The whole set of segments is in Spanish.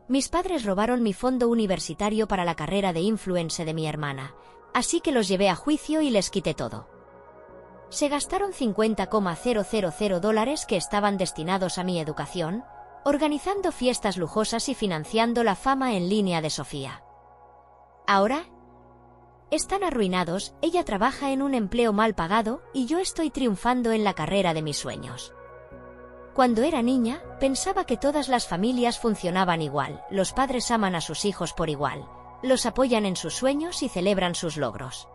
Mis padres robaron mi fondo universitario para la carrera de influencer de mi hermana, así que los llevé a juicio y les quité todo. Se gastaron $50,000 que estaban destinados a mi educación, organizando fiestas lujosas y financiando la fama en línea de Sofía. Ahora están arruinados, ella trabaja en un empleo mal pagado y yo estoy triunfando en la carrera de mis sueños. Cuando era niña, pensaba que todas las familias funcionaban igual, los padres aman a sus hijos por igual, los apoyan en sus sueños y celebran sus logros.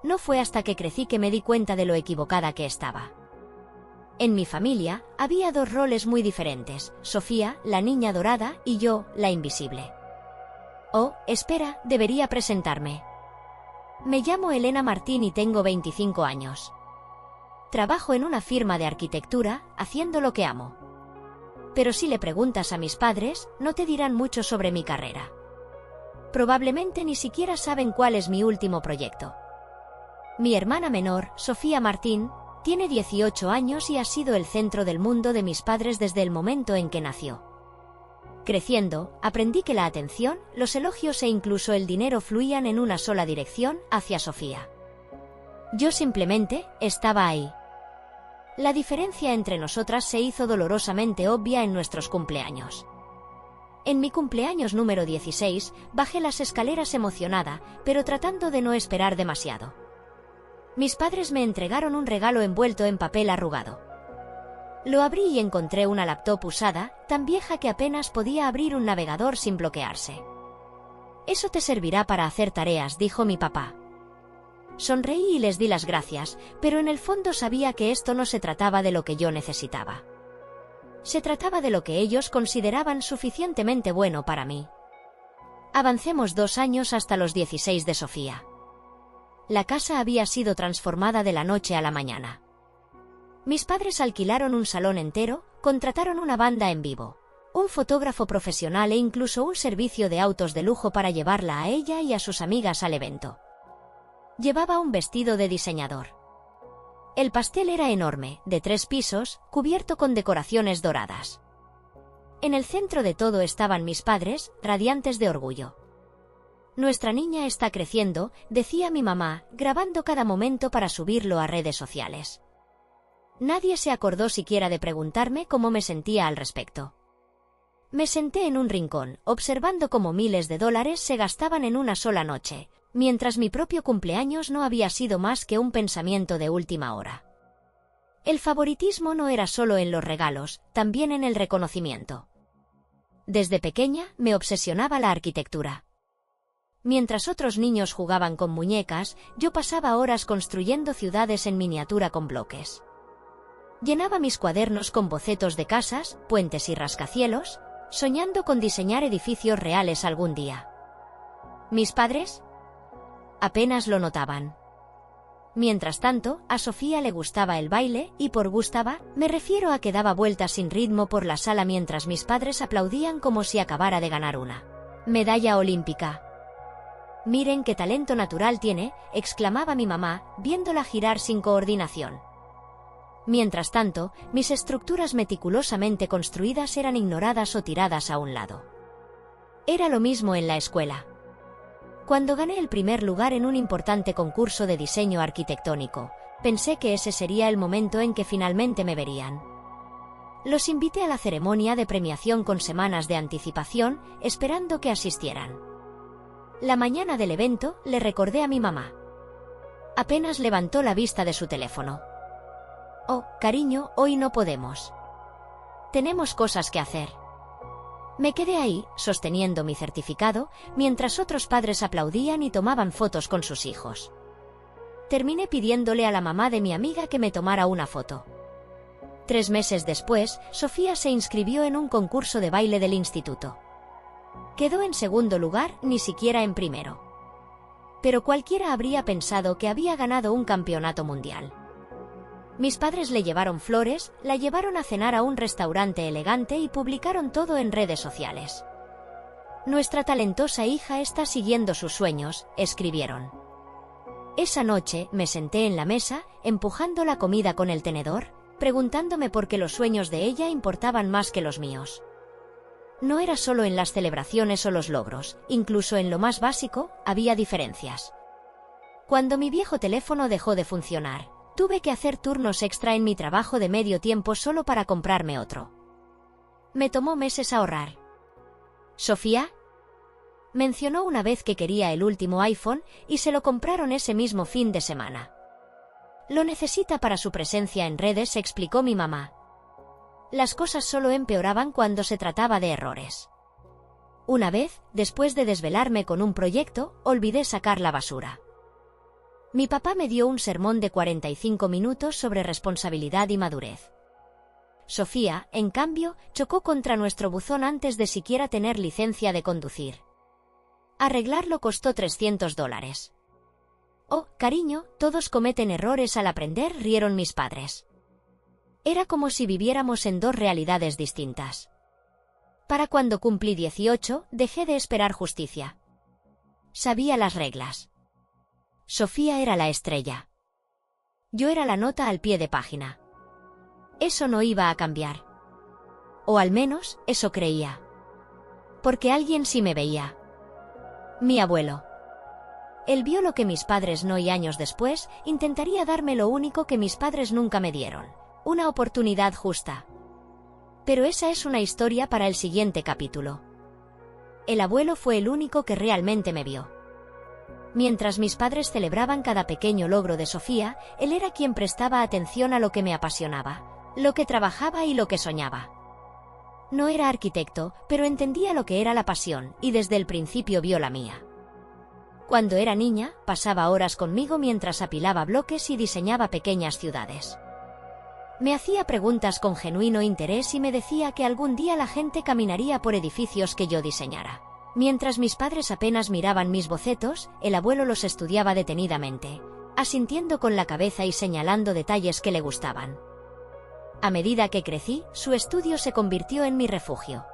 No fue hasta que crecí que me di cuenta de lo equivocada que estaba. En mi familia, había dos roles muy diferentes, Sofía, la niña dorada, y yo, la invisible. Oh, espera, debería presentarme. Me llamo Elena Martín y tengo 25 años. Trabajo en una firma de arquitectura, haciendo lo que amo. Pero si le preguntas a mis padres, no te dirán mucho sobre mi carrera. Probablemente ni siquiera saben cuál es mi último proyecto. Mi hermana menor, Sofía Martín, tiene 18 años y ha sido el centro del mundo de mis padres desde el momento en que nació. Creciendo, aprendí que la atención, los elogios e incluso el dinero fluían en una sola dirección, hacia Sofía. Yo simplemente estaba ahí. La diferencia entre nosotras se hizo dolorosamente obvia en nuestros cumpleaños. En mi cumpleaños número 16, bajé las escaleras emocionada, pero tratando de no esperar demasiado. Mis padres me entregaron un regalo envuelto en papel arrugado. Lo abrí y encontré una laptop usada, tan vieja que apenas podía abrir un navegador sin bloquearse. «Eso te servirá para hacer tareas», dijo mi papá. Sonreí y les di las gracias, pero en el fondo sabía que esto no se trataba de lo que yo necesitaba. Se trataba de lo que ellos consideraban suficientemente bueno para mí. Avancemos 2 años hasta los 16 de Sofía. La casa había sido transformada de la noche a la mañana. Mis padres alquilaron un salón entero, contrataron una banda en vivo, un fotógrafo profesional e incluso un servicio de autos de lujo para llevarla a ella y a sus amigas al evento. Llevaba un vestido de diseñador. El pastel era enorme, de 3 pisos, cubierto con decoraciones doradas. En el centro de todo estaban mis padres, radiantes de orgullo. «Nuestra niña está creciendo», decía mi mamá, grabando cada momento para subirlo a redes sociales. Nadie se acordó siquiera de preguntarme cómo me sentía al respecto. Me senté en un rincón, observando cómo miles de dólares se gastaban en una sola noche, mientras mi propio cumpleaños no había sido más que un pensamiento de última hora. El favoritismo no era solo en los regalos, también en el reconocimiento. Desde pequeña me obsesionaba la arquitectura. Mientras otros niños jugaban con muñecas, yo pasaba horas construyendo ciudades en miniatura con bloques. Llenaba mis cuadernos con bocetos de casas, puentes y rascacielos, soñando con diseñar edificios reales algún día. ¿Mis padres? Apenas lo notaban. Mientras tanto, a Sofía le gustaba el baile, y por gustaba, me refiero a que daba vueltas sin ritmo por la sala mientras mis padres aplaudían como si acabara de ganar una medalla olímpica. «Miren qué talento natural tiene», exclamaba mi mamá, viéndola girar sin coordinación. Mientras tanto, mis estructuras meticulosamente construidas eran ignoradas o tiradas a un lado. Era lo mismo en la escuela. Cuando gané el primer lugar en un importante concurso de diseño arquitectónico, pensé que ese sería el momento en que finalmente me verían. Los invité a la ceremonia de premiación con semanas de anticipación, esperando que asistieran. La mañana del evento, le recordé a mi mamá. Apenas levantó la vista de su teléfono. «Oh, cariño, hoy no podemos. Tenemos cosas que hacer». Me quedé ahí, sosteniendo mi certificado, mientras otros padres aplaudían y tomaban fotos con sus hijos. Terminé pidiéndole a la mamá de mi amiga que me tomara una foto. 3 meses después, Sofía se inscribió en un concurso de baile del instituto. Quedó en segundo lugar, ni siquiera en primero. Pero cualquiera habría pensado que había ganado un campeonato mundial. Mis padres le llevaron flores, la llevaron a cenar a un restaurante elegante y publicaron todo en redes sociales. «Nuestra talentosa hija está siguiendo sus sueños», escribieron. Esa noche me senté en la mesa, empujando la comida con el tenedor, preguntándome por qué los sueños de ella importaban más que los míos. No era solo en las celebraciones o los logros, incluso en lo más básico, había diferencias. Cuando mi viejo teléfono dejó de funcionar, tuve que hacer turnos extra en mi trabajo de medio tiempo solo para comprarme otro. Me tomó meses ahorrar. ¿Sofía? Mencionó una vez que quería el último iPhone y se lo compraron ese mismo fin de semana. Lo necesita para su presencia en redes, explicó mi mamá. Las cosas solo empeoraban cuando se trataba de errores. Una vez, después de desvelarme con un proyecto, olvidé sacar la basura. Mi papá me dio un sermón de 45 minutos sobre responsabilidad y madurez. Sofía, en cambio, chocó contra nuestro buzón antes de siquiera tener licencia de conducir. Arreglarlo costó $300. Oh, cariño, todos cometen errores al aprender, rieron mis padres. Era como si viviéramos en dos realidades distintas. Para cuando cumplí 18, dejé de esperar justicia. Sabía las reglas. Sofía era la estrella. Yo era la nota al pie de página. Eso no iba a cambiar. O al menos, eso creía. Porque alguien sí me veía. Mi abuelo. Él vio lo que mis padres no, y años después, intentaría darme lo único que mis padres nunca me dieron: una oportunidad justa. Pero esa es una historia para el siguiente capítulo. El abuelo fue el único que realmente me vio. Mientras mis padres celebraban cada pequeño logro de Sofía, él era quien prestaba atención a lo que me apasionaba, lo que trabajaba y lo que soñaba. No era arquitecto, pero entendía lo que era la pasión, y desde el principio vio la mía. Cuando era niña, pasaba horas conmigo mientras apilaba bloques y diseñaba pequeñas ciudades. Me hacía preguntas con genuino interés y me decía que algún día la gente caminaría por edificios que yo diseñara. Mientras mis padres apenas miraban mis bocetos, el abuelo los estudiaba detenidamente, asintiendo con la cabeza y señalando detalles que le gustaban. A medida que crecí, su estudio se convirtió en mi refugio.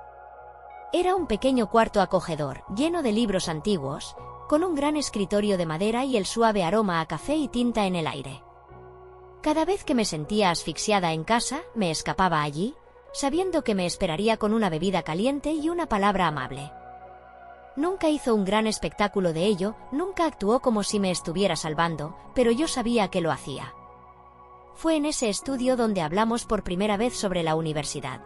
Era un pequeño cuarto acogedor, lleno de libros antiguos, con un gran escritorio de madera y el suave aroma a café y tinta en el aire. Cada vez que me sentía asfixiada en casa, me escapaba allí, sabiendo que me esperaría con una bebida caliente y una palabra amable. Nunca hizo un gran espectáculo de ello, nunca actuó como si me estuviera salvando, pero yo sabía que lo hacía. Fue en ese estudio donde hablamos por primera vez sobre la universidad.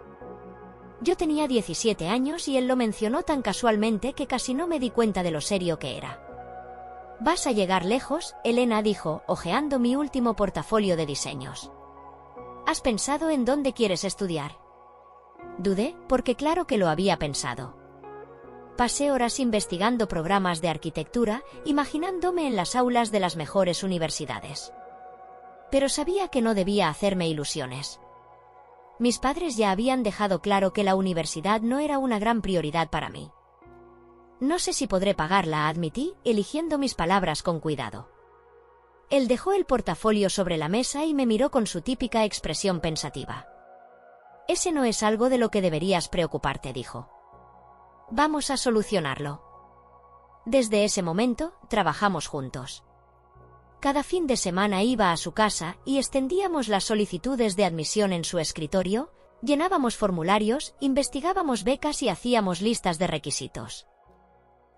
Yo tenía 17 años y él lo mencionó tan casualmente que casi no me di cuenta de lo serio que era. «Vas a llegar lejos», Elena dijo, hojeando mi último portafolio de diseños. «¿Has pensado en dónde quieres estudiar?» Dudé, porque claro que lo había pensado. Pasé horas investigando programas de arquitectura, imaginándome en las aulas de las mejores universidades. Pero sabía que no debía hacerme ilusiones. Mis padres ya habían dejado claro que la universidad no era una gran prioridad para mí. «No sé si podré pagarla», admití, eligiendo mis palabras con cuidado. Él dejó el portafolio sobre la mesa y me miró con su típica expresión pensativa. «Ese no es algo de lo que deberías preocuparte», dijo. «Vamos a solucionarlo». Desde ese momento, trabajamos juntos. Cada fin de semana iba a su casa y extendíamos las solicitudes de admisión en su escritorio, llenábamos formularios, investigábamos becas y hacíamos listas de requisitos.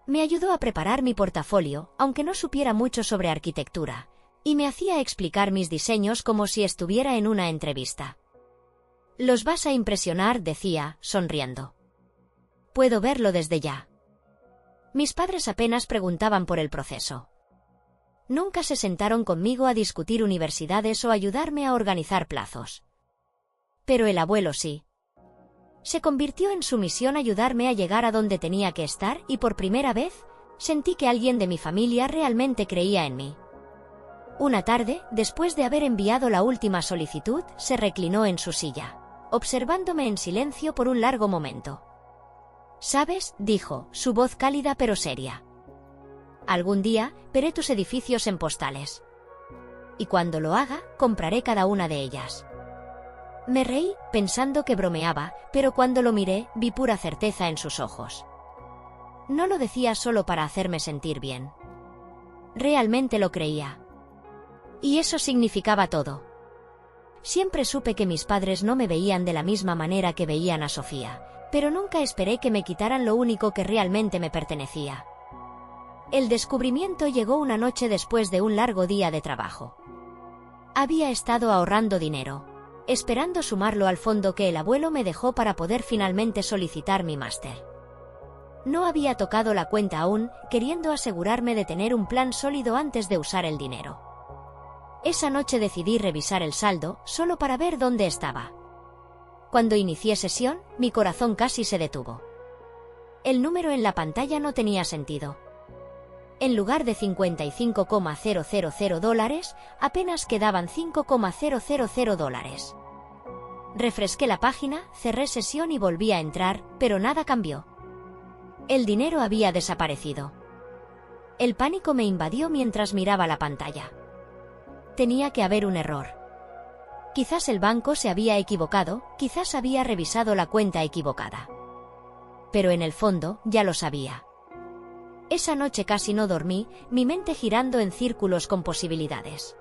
Me ayudó a preparar mi portafolio, aunque no supiera mucho sobre arquitectura, y me hacía explicar mis diseños como si estuviera en una entrevista. «Los vas a impresionar», decía, sonriendo. «Puedo verlo desde ya». Mis padres apenas preguntaban por el proceso. Nunca se sentaron conmigo a discutir universidades o ayudarme a organizar plazos. Pero el abuelo sí. Se convirtió en su misión ayudarme a llegar a donde tenía que estar y por primera vez, sentí que alguien de mi familia realmente creía en mí. Una tarde, después de haber enviado la última solicitud, se reclinó en su silla, observándome en silencio por un largo momento. «¿Sabes?», dijo, su voz cálida pero seria. «Algún día, veré tus edificios en postales. Y cuando lo haga, compraré cada una de ellas». Me reí, pensando que bromeaba, pero cuando lo miré, vi pura certeza en sus ojos. No lo decía solo para hacerme sentir bien. Realmente lo creía. Y eso significaba todo. Siempre supe que mis padres no me veían de la misma manera que veían a Sofía, Pero nunca esperé que me quitaran lo único que realmente me pertenecía. El descubrimiento llegó una noche después de un largo día de trabajo. Había estado ahorrando dinero, esperando sumarlo al fondo que el abuelo me dejó para poder finalmente solicitar mi máster. No había tocado la cuenta aún, queriendo asegurarme de tener un plan sólido antes de usar el dinero. Esa noche decidí revisar el saldo, solo para ver dónde estaba. Cuando inicié sesión, mi corazón casi se detuvo. El número en la pantalla no tenía sentido. En lugar de $55,000, apenas quedaban $5,000. Refresqué la página, cerré sesión y volví a entrar, pero nada cambió. El dinero había desaparecido. El pánico me invadió mientras miraba la pantalla. Tenía que haber un error. Quizás el banco se había equivocado, quizás había revisado la cuenta equivocada. Pero en el fondo, ya lo sabía. Esa noche casi no dormí, mi mente girando en círculos con posibilidades.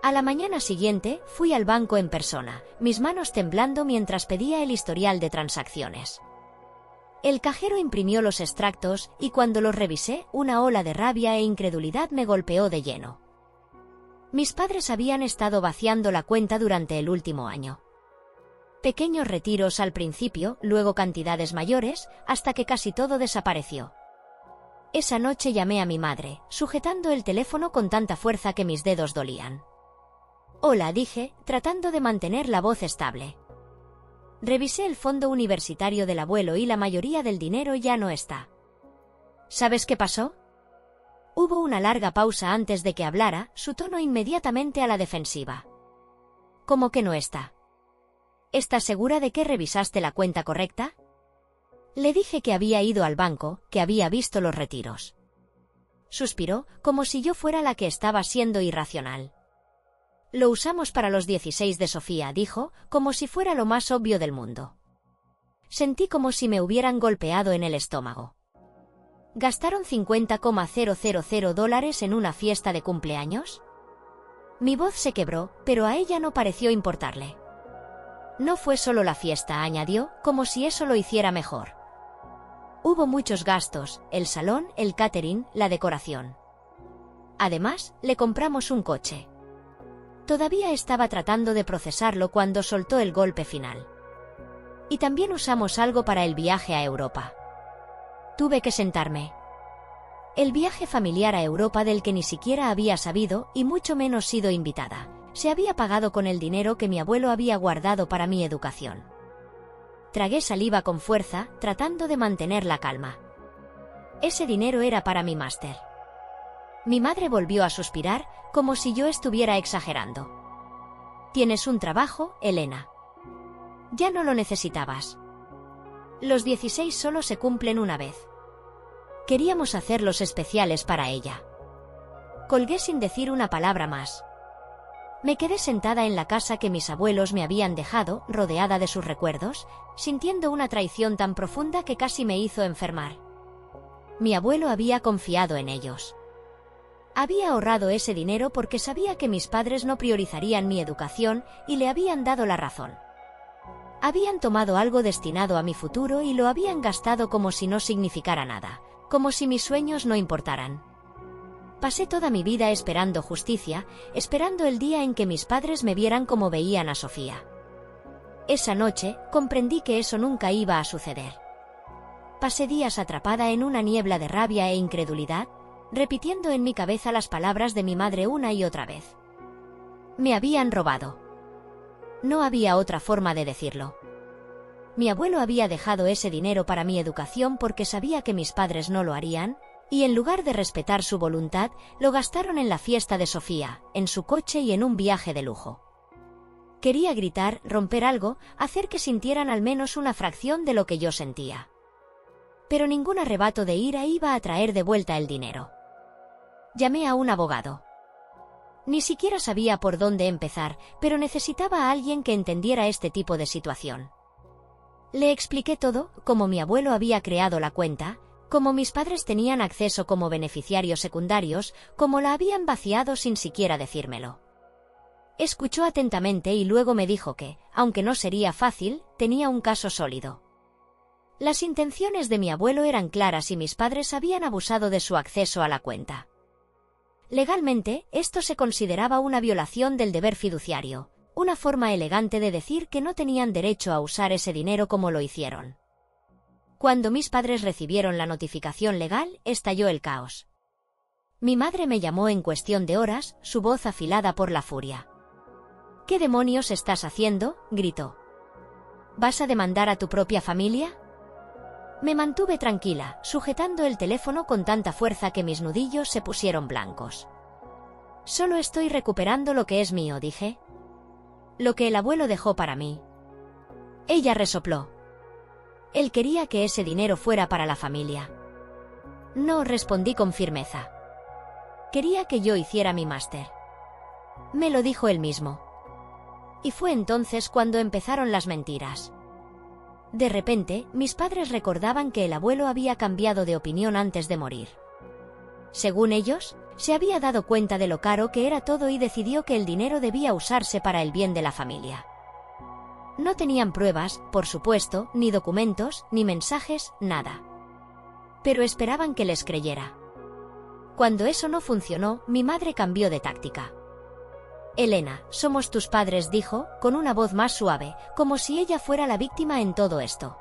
A la mañana siguiente, fui al banco en persona, mis manos temblando mientras pedía el historial de transacciones. El cajero imprimió los extractos, y cuando los revisé, una ola de rabia e incredulidad me golpeó de lleno. Mis padres habían estado vaciando la cuenta durante el último año. Pequeños retiros al principio, luego cantidades mayores, hasta que casi todo desapareció. Esa noche llamé a mi madre, sujetando el teléfono con tanta fuerza que mis dedos dolían. «Hola», dije, tratando de mantener la voz estable. Revisé el fondo universitario del abuelo y la mayoría del dinero ya no está. ¿Sabes qué pasó? Hubo una larga pausa antes de que hablara, su tono inmediatamente a la defensiva. ¿Cómo que no está? ¿Estás segura de que revisaste la cuenta correcta? Le dije que había ido al banco, que había visto los retiros. Suspiró, como si yo fuera la que estaba siendo irracional. Lo usamos para los 16 de Sofía, dijo, como si fuera lo más obvio del mundo. Sentí como si me hubieran golpeado en el estómago. ¿Gastaron $50,000 en una fiesta de cumpleaños? Mi voz se quebró, pero a ella no pareció importarle. No fue solo la fiesta, añadió, como si eso lo hiciera mejor. Hubo muchos gastos, el salón, el catering, la decoración. Además, le compramos un coche. Todavía estaba tratando de procesarlo cuando soltó el golpe final. Y también usamos algo para el viaje a Europa. Tuve que sentarme. El viaje familiar a Europa del que ni siquiera había sabido y mucho menos sido invitada, se había pagado con el dinero que mi abuelo había guardado para mi educación. Tragué saliva con fuerza, tratando de mantener la calma. Ese dinero era para mi máster. Mi madre volvió a suspirar, como si yo estuviera exagerando. «Tienes un trabajo, Elena. Ya no lo necesitabas. Los 16 solo se cumplen una vez. Queríamos hacerlos especiales para ella». Colgué sin decir una palabra más. Me quedé sentada en la casa que mis abuelos me habían dejado, rodeada de sus recuerdos, sintiendo una traición tan profunda que casi me hizo enfermar. Mi abuelo había confiado en ellos. Había ahorrado ese dinero porque sabía que mis padres no priorizarían mi educación y le habían dado la razón. Habían tomado algo destinado a mi futuro y lo habían gastado como si no significara nada, como si mis sueños no importaran. Pasé toda mi vida esperando justicia, esperando el día en que mis padres me vieran como veían a Sofía. Esa noche, comprendí que eso nunca iba a suceder. Pasé días atrapada en una niebla de rabia e incredulidad, repitiendo en mi cabeza las palabras de mi madre una y otra vez. Me habían robado. No había otra forma de decirlo. Mi abuelo había dejado ese dinero para mi educación porque sabía que mis padres no lo harían, y en lugar de respetar su voluntad, lo gastaron en la fiesta de Sofía, en su coche y en un viaje de lujo. Quería gritar, romper algo, hacer que sintieran al menos una fracción de lo que yo sentía. Pero ningún arrebato de ira iba a traer de vuelta el dinero. Llamé a un abogado. Ni siquiera sabía por dónde empezar, pero necesitaba a alguien que entendiera este tipo de situación. Le expliqué todo, cómo mi abuelo había creado la cuenta, cómo mis padres tenían acceso como beneficiarios secundarios, cómo la habían vaciado sin siquiera decírmelo. Escuchó atentamente y luego me dijo que, aunque no sería fácil, tenía un caso sólido. Las intenciones de mi abuelo eran claras y mis padres habían abusado de su acceso a la cuenta. Legalmente, esto se consideraba una violación del deber fiduciario, una forma elegante de decir que no tenían derecho a usar ese dinero como lo hicieron. Cuando mis padres recibieron la notificación legal, estalló el caos. Mi madre me llamó en cuestión de horas, su voz afilada por la furia. «¿Qué demonios estás haciendo?», gritó. «¿Vas a demandar a tu propia familia?». Me mantuve tranquila, sujetando el teléfono con tanta fuerza que mis nudillos se pusieron blancos. «Solo estoy recuperando lo que es mío», dije. «Lo que el abuelo dejó para mí». Ella resopló. «Él quería que ese dinero fuera para la familia». «No», respondí con firmeza. «Quería que yo hiciera mi máster». Me lo dijo él mismo. Y fue entonces cuando empezaron las mentiras. De repente, mis padres recordaban que el abuelo había cambiado de opinión antes de morir. Según ellos, se había dado cuenta de lo caro que era todo y decidió que el dinero debía usarse para el bien de la familia. No tenían pruebas, por supuesto, ni documentos, ni mensajes, nada. Pero esperaban que les creyera. Cuando eso no funcionó, mi madre cambió de táctica. «Elena, somos tus padres», dijo, con una voz más suave, como si ella fuera la víctima en todo esto.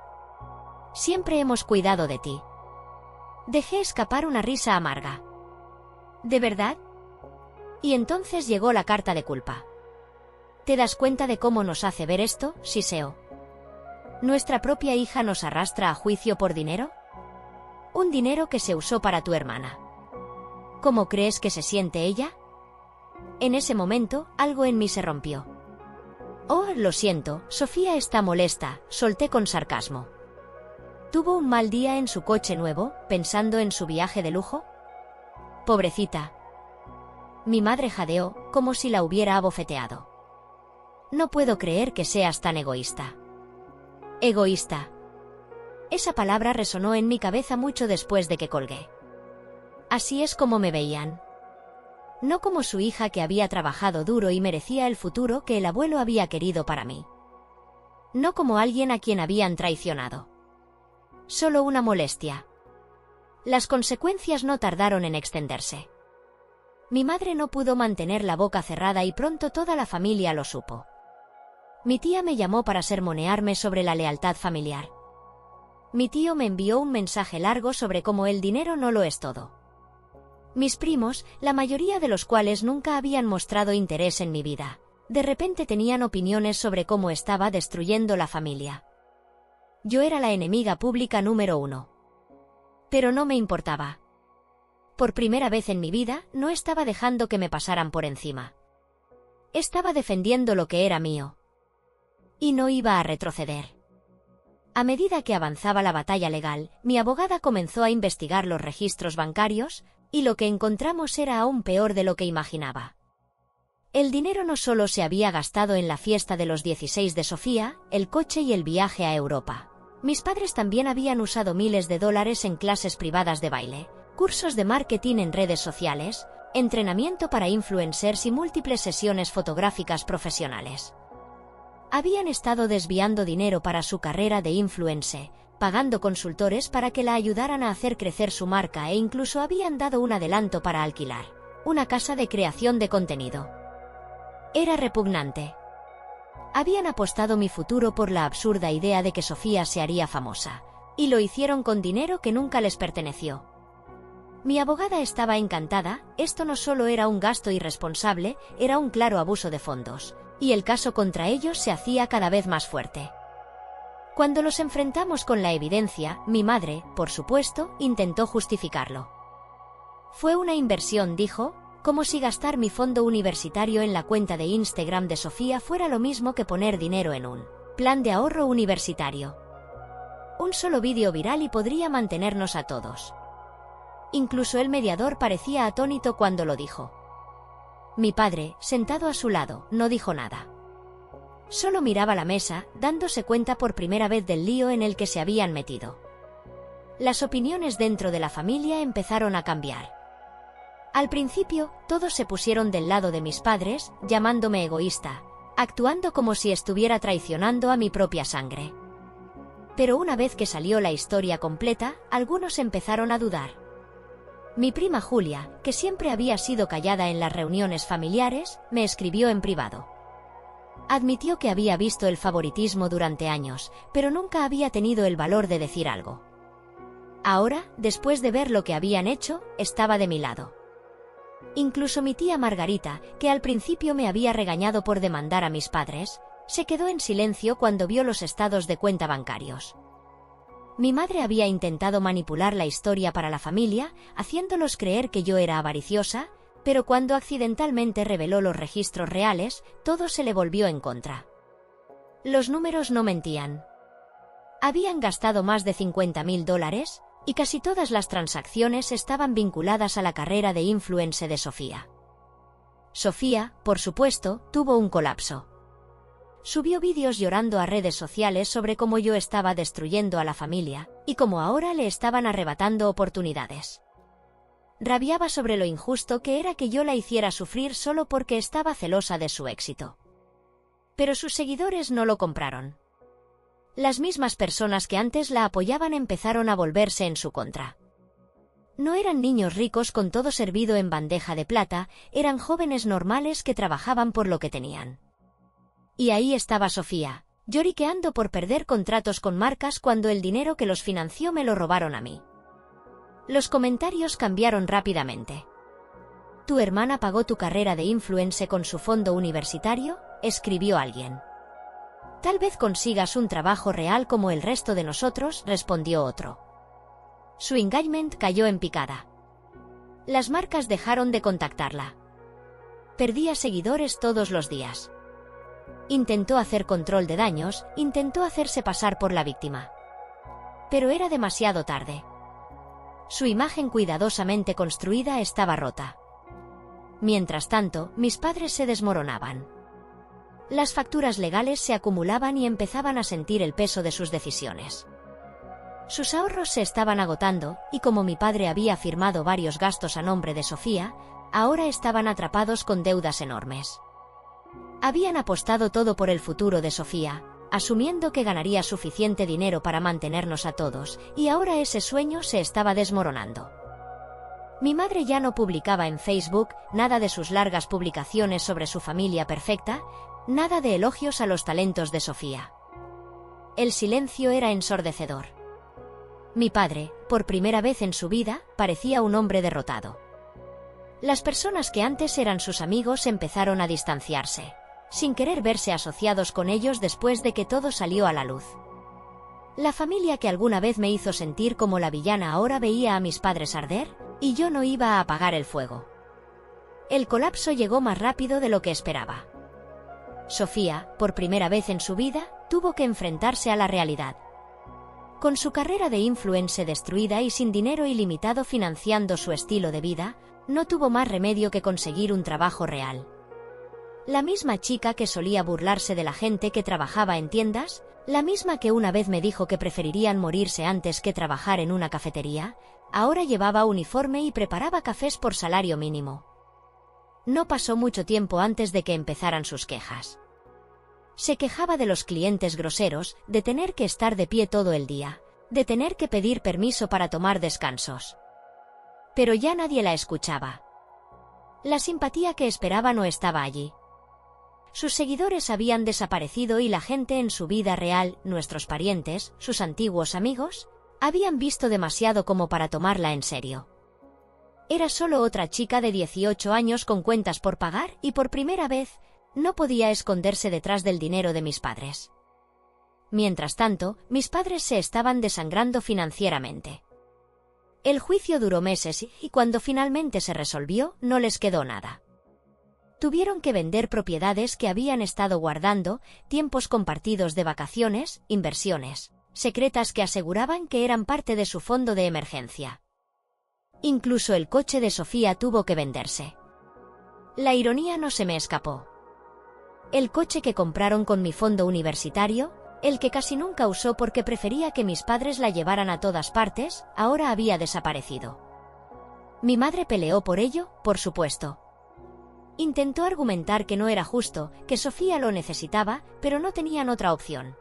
«Siempre hemos cuidado de ti». Dejé escapar una risa amarga. «¿De verdad?». Y entonces llegó la carta de culpa. «¿Te das cuenta de cómo nos hace ver esto?», siseó. «¿Nuestra propia hija nos arrastra a juicio por dinero? Un dinero que se usó para tu hermana. ¿Cómo crees que se siente ella?». En ese momento, algo en mí se rompió. «Oh, lo siento, Sofía está molesta», solté con sarcasmo. «¿Tuvo un mal día en su coche nuevo, pensando en su viaje de lujo?». «Pobrecita». Mi madre jadeó, como si la hubiera abofeteado. «No puedo creer que seas tan egoísta». «Egoísta». Esa palabra resonó en mi cabeza mucho después de que colgué. Así es como me veían. No como su hija que había trabajado duro y merecía el futuro que el abuelo había querido para mí. No como alguien a quien habían traicionado. Solo una molestia. Las consecuencias no tardaron en extenderse. Mi madre no pudo mantener la boca cerrada y pronto toda la familia lo supo. Mi tía me llamó para sermonearme sobre la lealtad familiar. Mi tío me envió un mensaje largo sobre cómo el dinero no lo es todo. Mis primos, la mayoría de los cuales nunca habían mostrado interés en mi vida, de repente tenían opiniones sobre cómo estaba destruyendo la familia. Yo era la enemiga pública número 1. Pero no me importaba. Por primera vez en mi vida, no estaba dejando que me pasaran por encima. Estaba defendiendo lo que era mío. Y no iba a retroceder. A medida que avanzaba la batalla legal, mi abogada comenzó a investigar los registros bancarios, y lo que encontramos era aún peor de lo que imaginaba. El dinero no solo se había gastado en la fiesta de los 16 de Sofía, el coche y el viaje a Europa. Mis padres también habían usado miles de dólares en clases privadas de baile, cursos de marketing en redes sociales, entrenamiento para influencers y múltiples sesiones fotográficas profesionales. Habían estado desviando dinero para su carrera de influencer, pagando consultores para que la ayudaran a hacer crecer su marca e incluso habían dado un adelanto para alquilar una casa de creación de contenido. Era repugnante. Habían apostado mi futuro por la absurda idea de que Sofía se haría famosa, y lo hicieron con dinero que nunca les perteneció. Mi abogada estaba encantada, esto no solo era un gasto irresponsable, era un claro abuso de fondos, y el caso contra ellos se hacía cada vez más fuerte. Cuando los enfrentamos con la evidencia, mi madre, por supuesto, intentó justificarlo. Fue una inversión, dijo, como si gastar mi fondo universitario en la cuenta de Instagram de Sofía fuera lo mismo que poner dinero en un plan de ahorro universitario. Un solo vídeo viral y podría mantenernos a todos. Incluso el mediador parecía atónito cuando lo dijo. Mi padre, sentado a su lado, no dijo nada. Solo miraba la mesa, dándose cuenta por primera vez del lío en el que se habían metido. Las opiniones dentro de la familia empezaron a cambiar. Al principio, todos se pusieron del lado de mis padres, llamándome egoísta, actuando como si estuviera traicionando a mi propia sangre. Pero una vez que salió la historia completa, algunos empezaron a dudar. Mi prima Julia, que siempre había sido callada en las reuniones familiares, me escribió en privado. Admitió que había visto el favoritismo durante años, pero nunca había tenido el valor de decir algo. Ahora, después de ver lo que habían hecho, estaba de mi lado. Incluso mi tía Margarita, que al principio me había regañado por demandar a mis padres, se quedó en silencio cuando vio los estados de cuenta bancarios. Mi madre había intentado manipular la historia para la familia, haciéndolos creer que yo era avariciosa, pero cuando accidentalmente reveló los registros reales, todo se le volvió en contra. Los números no mentían. Habían gastado más de $50.000, y casi todas las transacciones estaban vinculadas a la carrera de influencer de Sofía. Sofía, por supuesto, tuvo un colapso. Subió vídeos llorando a redes sociales sobre cómo yo estaba destruyendo a la familia, y cómo ahora le estaban arrebatando oportunidades. Rabiaba sobre lo injusto que era que yo la hiciera sufrir solo porque estaba celosa de su éxito. Pero sus seguidores no lo compraron. Las mismas personas que antes la apoyaban empezaron a volverse en su contra. No eran niños ricos con todo servido en bandeja de plata, eran jóvenes normales que trabajaban por lo que tenían. Y ahí estaba Sofía, lloriqueando por perder contratos con marcas cuando el dinero que los financió me lo robaron a mí. Los comentarios cambiaron rápidamente. «¿Tu hermana pagó tu carrera de influencer con su fondo universitario?», escribió alguien. «Tal vez consigas un trabajo real como el resto de nosotros», respondió otro. Su engagement cayó en picada. Las marcas dejaron de contactarla. Perdía seguidores todos los días. Intentó hacer control de daños, intentó hacerse pasar por la víctima. Pero era demasiado tarde. Su imagen cuidadosamente construida estaba rota. Mientras tanto, mis padres se desmoronaban. Las facturas legales se acumulaban y empezaban a sentir el peso de sus decisiones. Sus ahorros se estaban agotando, y como mi padre había firmado varios gastos a nombre de Sofía, ahora estaban atrapados con deudas enormes. Habían apostado todo por el futuro de Sofía, asumiendo que ganaría suficiente dinero para mantenernos a todos, y ahora ese sueño se estaba desmoronando. Mi madre ya no publicaba en Facebook nada de sus largas publicaciones sobre su familia perfecta, nada de elogios a los talentos de Sofía. El silencio era ensordecedor. Mi padre, por primera vez en su vida, parecía un hombre derrotado. Las personas que antes eran sus amigos empezaron a distanciarse, sin querer verse asociados con ellos después de que todo salió a la luz. La familia que alguna vez me hizo sentir como la villana ahora veía a mis padres arder, y yo no iba a apagar el fuego. El colapso llegó más rápido de lo que esperaba. Sofía, por primera vez en su vida, tuvo que enfrentarse a la realidad. Con su carrera de influencer destruida y sin dinero ilimitado financiando su estilo de vida, no tuvo más remedio que conseguir un trabajo real. La misma chica que solía burlarse de la gente que trabajaba en tiendas, la misma que una vez me dijo que preferirían morirse antes que trabajar en una cafetería, ahora llevaba uniforme y preparaba cafés por salario mínimo. No pasó mucho tiempo antes de que empezaran sus quejas. Se quejaba de los clientes groseros, de tener que estar de pie todo el día, de tener que pedir permiso para tomar descansos. Pero ya nadie la escuchaba. La simpatía que esperaba no estaba allí. Sus seguidores habían desaparecido y la gente en su vida real, nuestros parientes, sus antiguos amigos, habían visto demasiado como para tomarla en serio. Era solo otra chica de 18 años con cuentas por pagar y por primera vez no podía esconderse detrás del dinero de mis padres. Mientras tanto, mis padres se estaban desangrando financieramente. El juicio duró meses y cuando finalmente se resolvió, no les quedó nada. Tuvieron que vender propiedades que habían estado guardando, tiempos compartidos de vacaciones, inversiones secretas que aseguraban que eran parte de su fondo de emergencia. Incluso el coche de Sofía tuvo que venderse. La ironía no se me escapó. El coche que compraron con mi fondo universitario, el que casi nunca usó porque prefería que mis padres la llevaran a todas partes, ahora había desaparecido. Mi madre peleó por ello, por supuesto. Intentó argumentar que no era justo, que Sofía lo necesitaba, pero no tenían otra opción.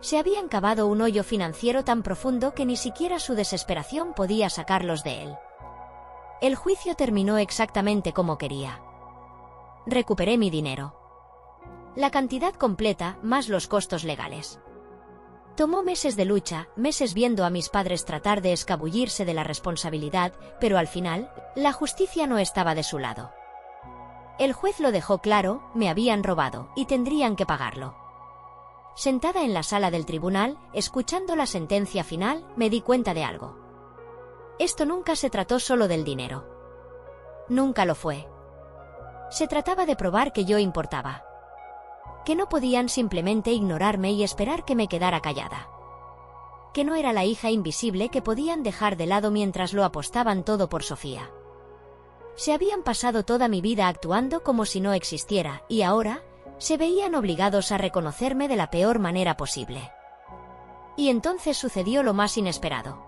Se habían cavado un hoyo financiero tan profundo que ni siquiera su desesperación podía sacarlos de él. El juicio terminó exactamente como quería. Recuperé mi dinero. La cantidad completa, más los costos legales. Tomó meses de lucha, meses viendo a mis padres tratar de escabullirse de la responsabilidad, pero al final, la justicia no estaba de su lado. El juez lo dejó claro, me habían robado, y tendrían que pagarlo. Sentada en la sala del tribunal, escuchando la sentencia final, me di cuenta de algo. Esto nunca se trató solo del dinero. Nunca lo fue. Se trataba de probar que yo importaba. Que no podían simplemente ignorarme y esperar que me quedara callada. Que no era la hija invisible que podían dejar de lado mientras lo apostaban todo por Sofía. Se habían pasado toda mi vida actuando como si no existiera, y ahora, se veían obligados a reconocerme de la peor manera posible. Y entonces sucedió lo más inesperado.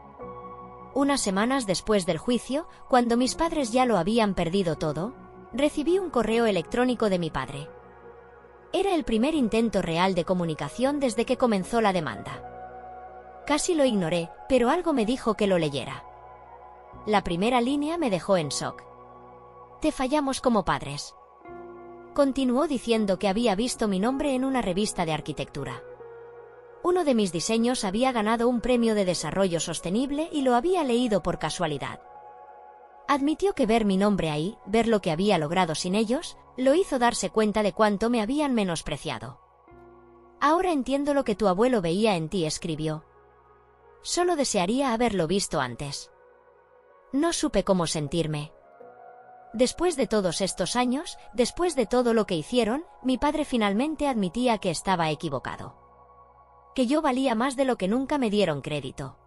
Unas semanas después del juicio, cuando mis padres ya lo habían perdido todo, recibí un correo electrónico de mi padre. Era el primer intento real de comunicación desde que comenzó la demanda. Casi lo ignoré, pero algo me dijo que lo leyera. La primera línea me dejó en shock. Te fallamos como padres. Continuó diciendo que había visto mi nombre en una revista de arquitectura. Uno de mis diseños había ganado un premio de desarrollo sostenible y lo había leído por casualidad. Admitió que ver mi nombre ahí, ver lo que había logrado sin ellos, lo hizo darse cuenta de cuánto me habían menospreciado. Ahora entiendo lo que tu abuelo veía en ti, escribió. Solo desearía haberlo visto antes. No supe cómo sentirme. Después de todos estos años, después de todo lo que hicieron, mi padre finalmente admitía que estaba equivocado. Que yo valía más de lo que nunca me dieron crédito.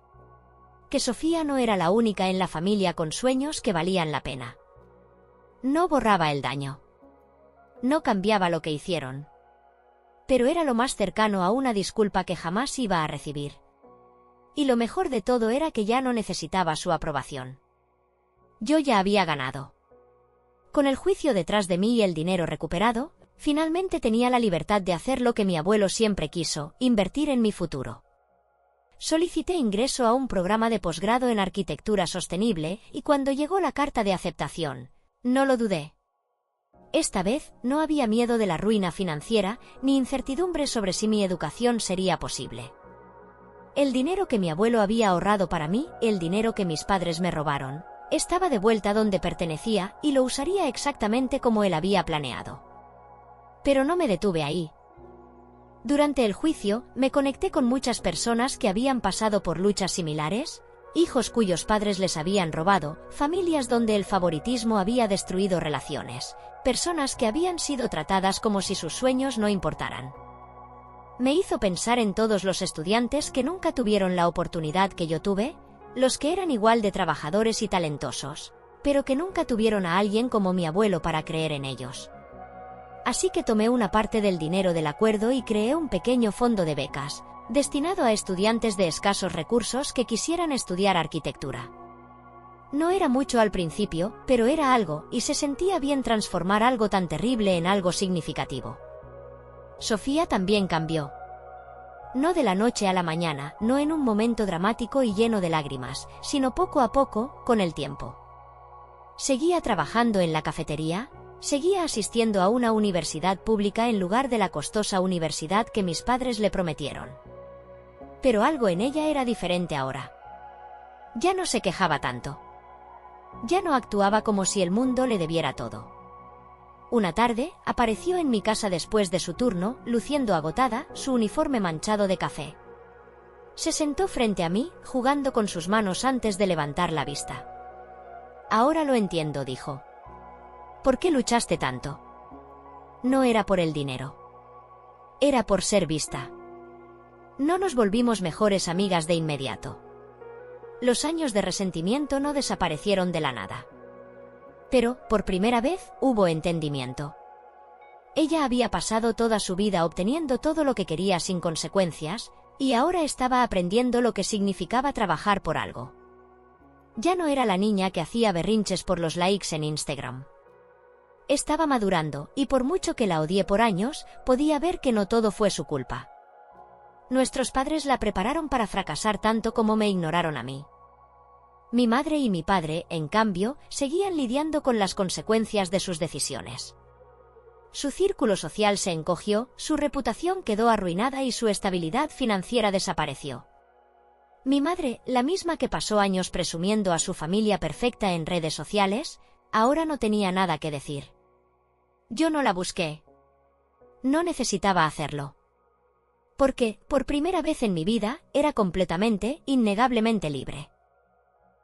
Que Sofía no era la única en la familia con sueños que valían la pena. No borraba el daño. No cambiaba lo que hicieron. Pero era lo más cercano a una disculpa que jamás iba a recibir. Y lo mejor de todo era que ya no necesitaba su aprobación. Yo ya había ganado. Con el juicio detrás de mí y el dinero recuperado, finalmente tenía la libertad de hacer lo que mi abuelo siempre quiso, invertir en mi futuro. Solicité ingreso a un programa de posgrado en arquitectura sostenible y cuando llegó la carta de aceptación, no lo dudé. Esta vez no había miedo de la ruina financiera ni incertidumbre sobre si mi educación sería posible. El dinero que mi abuelo había ahorrado para mí, el dinero que mis padres me robaron, estaba de vuelta donde pertenecía y lo usaría exactamente como él había planeado. Pero no me detuve ahí. Durante el juicio, me conecté con muchas personas que habían pasado por luchas similares, hijos cuyos padres les habían robado, familias donde el favoritismo había destruido relaciones, personas que habían sido tratadas como si sus sueños no importaran. Me hizo pensar en todos los estudiantes que nunca tuvieron la oportunidad que yo tuve, los que eran igual de trabajadores y talentosos, pero que nunca tuvieron a alguien como mi abuelo para creer en ellos. Así que tomé una parte del dinero del acuerdo y creé un pequeño fondo de becas, destinado a estudiantes de escasos recursos que quisieran estudiar arquitectura. No era mucho al principio, pero era algo, y se sentía bien transformar algo tan terrible en algo significativo. Sofía también cambió. No de la noche a la mañana, no en un momento dramático y lleno de lágrimas, sino poco a poco, con el tiempo. Seguía trabajando en la cafetería, seguía asistiendo a una universidad pública en lugar de la costosa universidad que mis padres le prometieron. Pero algo en ella era diferente ahora. Ya no se quejaba tanto. Ya no actuaba como si el mundo le debiera todo. Una tarde, apareció en mi casa después de su turno, luciendo agotada, su uniforme manchado de café. Se sentó frente a mí, jugando con sus manos antes de levantar la vista. Ahora lo entiendo, dijo. ¿Por qué luchaste tanto? No era por el dinero. Era por ser vista. No nos volvimos mejores amigas de inmediato. Los años de resentimiento no desaparecieron de la nada. Pero, por primera vez, hubo entendimiento. Ella había pasado toda su vida obteniendo todo lo que quería sin consecuencias, y ahora estaba aprendiendo lo que significaba trabajar por algo. Ya no era la niña que hacía berrinches por los likes en Instagram. Estaba madurando, y por mucho que la odié por años, podía ver que no todo fue su culpa. Nuestros padres la prepararon para fracasar tanto como me ignoraron a mí. Mi madre y mi padre, en cambio, seguían lidiando con las consecuencias de sus decisiones. Su círculo social se encogió, su reputación quedó arruinada y su estabilidad financiera desapareció. Mi madre, la misma que pasó años presumiendo a su familia perfecta en redes sociales, ahora no tenía nada que decir. Yo no la busqué. No necesitaba hacerlo. Porque, por primera vez en mi vida, era completamente, innegablemente libre.